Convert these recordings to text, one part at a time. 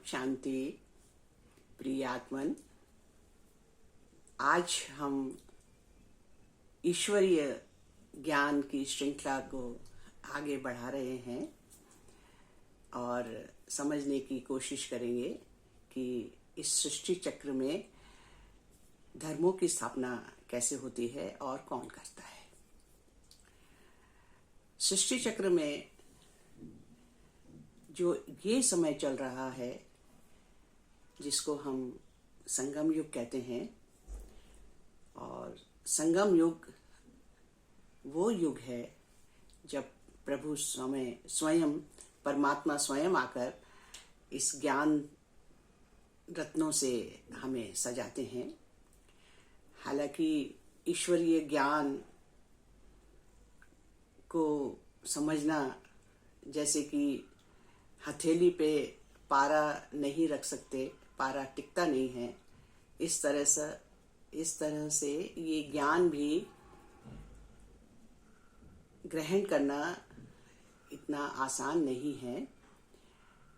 शांति प्रिय आत्मन। आज हम ईश्वरीय ज्ञान की श्रृंखला को आगे बढ़ा रहे हैं और समझने की कोशिश करेंगे कि इस सृष्टि चक्र में धर्मों की स्थापना कैसे होती है और कौन करता है। सृष्टि चक्र में जो ये समय चल रहा है जिसको हम संगम युग कहते हैं, और संगम युग वो युग है जब प्रभु स्वयं परमात्मा स्वयं आकर इस ज्ञान रत्नों से हमें सजाते हैं। हालांकि ईश्वरीय ज्ञान को समझना जैसे कि हथेली पे पारा नहीं रख सकते, पारा टिकता नहीं है, इस तरह से ये ज्ञान भी ग्रहण करना इतना आसान नहीं है।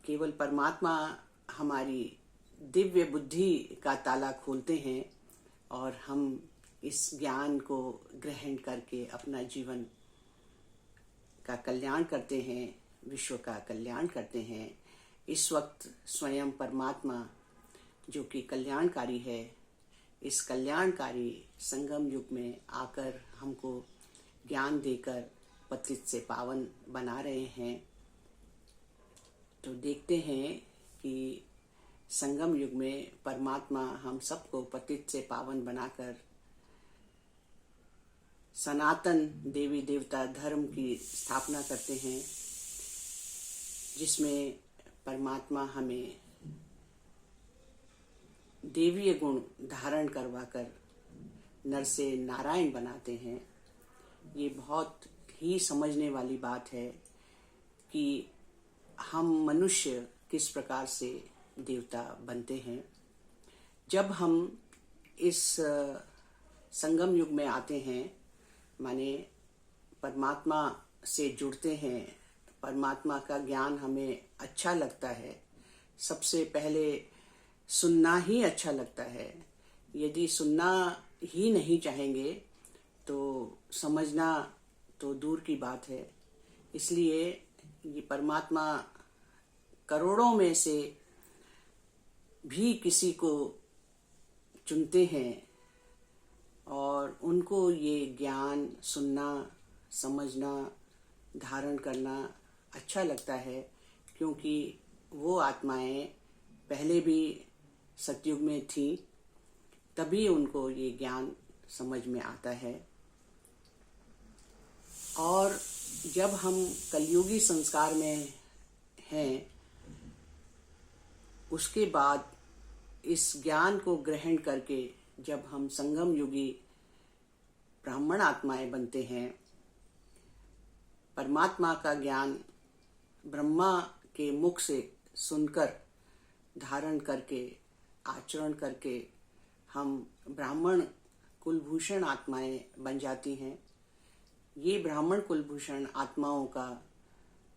केवल परमात्मा हमारी दिव्य बुद्धि का ताला खोलते हैं और हम इस ज्ञान को ग्रहण करके अपना जीवन का कल्याण करते हैं, विश्व का कल्याण करते हैं। इस वक्त स्वयं परमात्मा जो कि कल्याणकारी है, इस कल्याणकारी संगम युग में आकर हमको ज्ञान देकर पतित से पावन बना रहे हैं। तो देखते हैं कि संगम युग में परमात्मा हम सबको पतित से पावन बनाकर सनातन देवी देवता धर्म की स्थापना करते हैं, जिसमें परमात्मा हमें देवीय गुण धारण करवाकर नर से नारायण बनाते हैं। ये बहुत ही समझने वाली बात है कि हम मनुष्य किस प्रकार से देवता बनते हैं। जब हम इस संगम युग में आते हैं, माने परमात्मा से जुड़ते हैं, परमात्मा का ज्ञान हमें अच्छा लगता है। सबसे पहले सुनना ही अच्छा लगता है। यदि सुनना ही नहीं चाहेंगे तो समझना तो दूर की बात है। इसलिए ये परमात्मा करोड़ों में से भी किसी को चुनते हैं और उनको ये ज्ञान सुनना, समझना, धारण करना अच्छा लगता है, क्योंकि वो आत्माएं पहले भी सतयुग में थी, तभी उनको ये ज्ञान समझ में आता है। और जब हम कलयुगी संस्कार में हैं, उसके बाद इस ज्ञान को ग्रहण करके जब हम संगम युगी ब्राह्मण आत्माएं बनते हैं, परमात्मा का ज्ञान ब्रह्मा के मुख से सुनकर, धारण करके, आचरण करके हम ब्राह्मण कुलभूषण आत्माएं बन जाती हैं। ये ब्राह्मण कुलभूषण आत्माओं का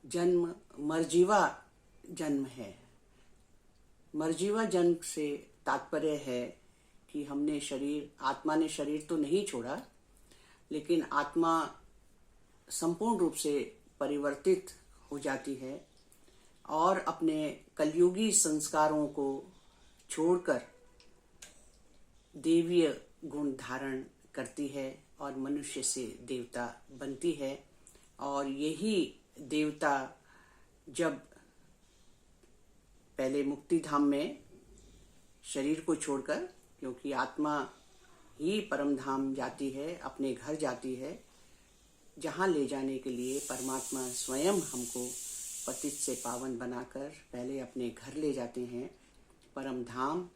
जन्म मरजीवा जन्म है। मरजीवा जन्म से तात्पर्य है कि आत्मा ने शरीर तो नहीं छोड़ा, लेकिन आत्मा संपूर्ण रूप से परिवर्तित हो जाती है और अपने कलयुगी संस्कारों को छोड़कर देवीय गुण धारण करती है और मनुष्य से देवता बनती है। और यही देवता जब पहले मुक्ति धाम में शरीर को छोड़कर, क्योंकि आत्मा ही परम धाम जाती है, अपने घर जाती है, जहाँ ले जाने के लिए परमात्मा स्वयं हमको पतित से पावन बनाकर पहले अपने घर ले जाते हैं, परम धाम,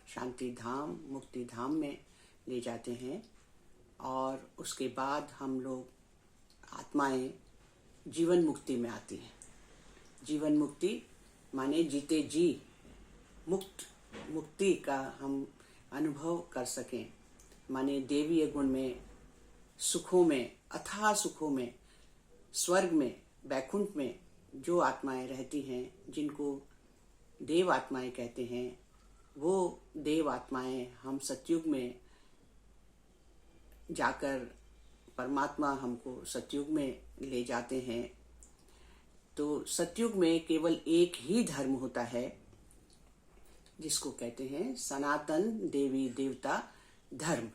शांति धाम, मुक्ति धाम में ले जाते हैं। और उसके बाद हम लोग आत्माएं जीवन मुक्ति में आती हैं। जीवन मुक्ति माने जीते जी मुक्ति का हम अनुभव कर सकें, माने देवीय गुण में, सुखों में, अथाह सुखों में, स्वर्ग में, वैकुंठ में जो आत्माएं रहती हैं, जिनको देव आत्माएं कहते हैं, वो देव आत्माएं हम सतयुग में जाकर परमात्मा हमको सतयुग में ले जाते हैं। तो सतयुग में केवल एक ही धर्म होता है, जिसको कहते हैं सनातन देवी देवता धर्म।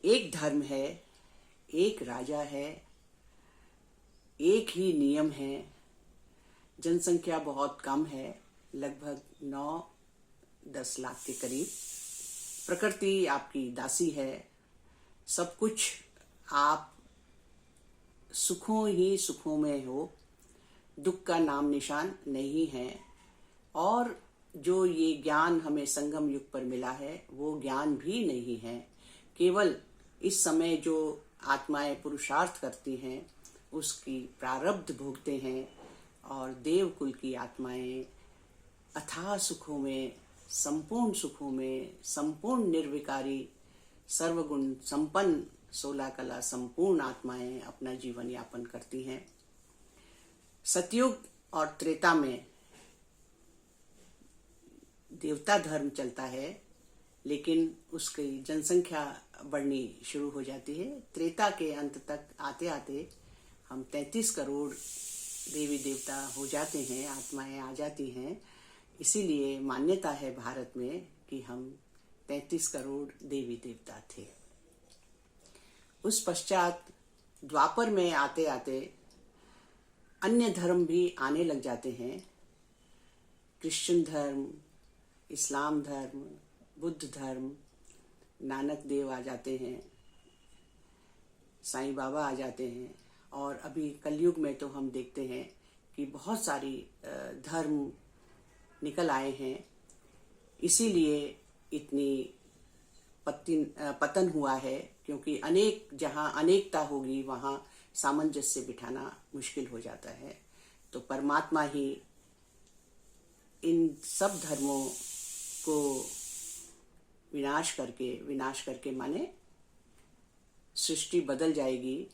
एक धर्म है, एक राजा है, एक ही नियम है। जनसंख्या बहुत कम है, लगभग 9-10 लाख के करीब। प्रकृति आपकी दासी है। सब कुछ आप सुखों ही सुखों में हो, दुख का नाम निशान नहीं है। और जो ये ज्ञान हमें संगम युग पर मिला है, वो ज्ञान भी नहीं है। केवल इस समय जो आत्माएं पुरुषार्थ करती हैं, उसकी प्रारब्ध भोगते हैं। और देवकुल की आत्माएं अथाह सुखों में, संपूर्ण सुखों में, संपूर्ण निर्विकारी, सर्वगुण संपन्न, 16 कला संपूर्ण आत्माएं अपना जीवन यापन करती हैं। सतयुग और त्रेता में देवता धर्म चलता है, लेकिन उसकी जनसंख्या बढ़नी शुरू हो जाती है। त्रेता के अंत तक आते आते हम 33 करोड़ देवी देवता हो जाते हैं, आत्माएं आ जाती हैं। इसीलिए मान्यता है भारत में कि हम 33 करोड़ देवी देवता थे। उस पश्चात द्वापर में आते आते अन्य धर्म भी आने लग जाते हैं। क्रिश्चियन धर्म, इस्लाम धर्म, बुद्ध धर्म, नानक देव आ जाते हैं, साईं बाबा आ जाते हैं। और अभी कलयुग में तो हम देखते हैं कि बहुत सारी धर्म निकल आए हैं। इसीलिए इतनी पतन हुआ है, क्योंकि जहाँ अनेकता होगी वहाँ सामंजस्य बिठाना मुश्किल हो जाता है। तो परमात्मा ही इन सब धर्मों को विनाश करके माने सृष्टि बदल जाएगी।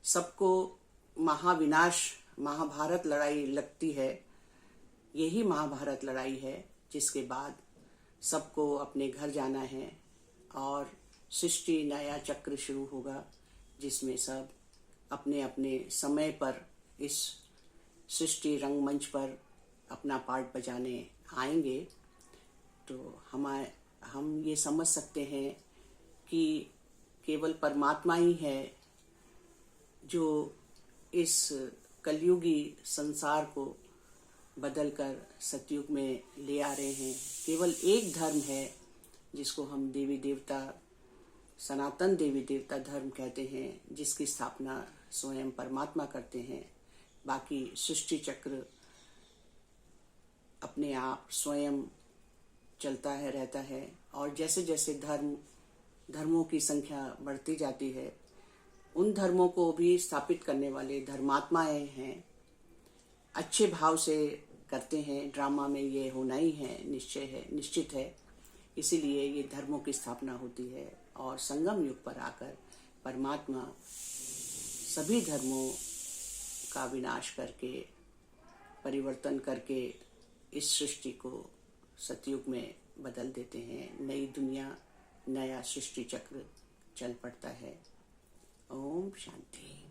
सबको महाविनाश, महाभारत लड़ाई लगती है। यही महाभारत लड़ाई है, जिसके बाद सबको अपने घर जाना है और सृष्टि नया चक्र शुरू होगा, जिसमें सब अपने अपने समय पर इस सृष्टि रंगमंच पर अपना पार्ट बजाने आएंगे। तो हम ये समझ सकते हैं कि केवल परमात्मा ही है जो इस कलयुगी संसार को बदलकर सतयुग में ले आ रहे हैं। केवल एक धर्म है जिसको हम देवी देवता, सनातन देवी देवता धर्म कहते हैं, जिसकी स्थापना स्वयं परमात्मा करते हैं। बाकी सृष्टि चक्र अपने आप स्वयं चलता है, रहता है। और जैसे जैसे धर्मों की संख्या बढ़ती जाती है, उन धर्मों को भी स्थापित करने वाले धर्मात्माएं हैं, अच्छे भाव से करते हैं। ड्रामा में ये होना ही है, निश्चित है। इसीलिए ये धर्मों की स्थापना होती है। और संगम युग पर आकर परमात्मा सभी धर्मों का विनाश करके, परिवर्तन करके इस सृष्टि को सतयुग में बदल देते हैं। नई दुनिया, नया सृष्टि चक्र चल पड़ता है। ओम शांति।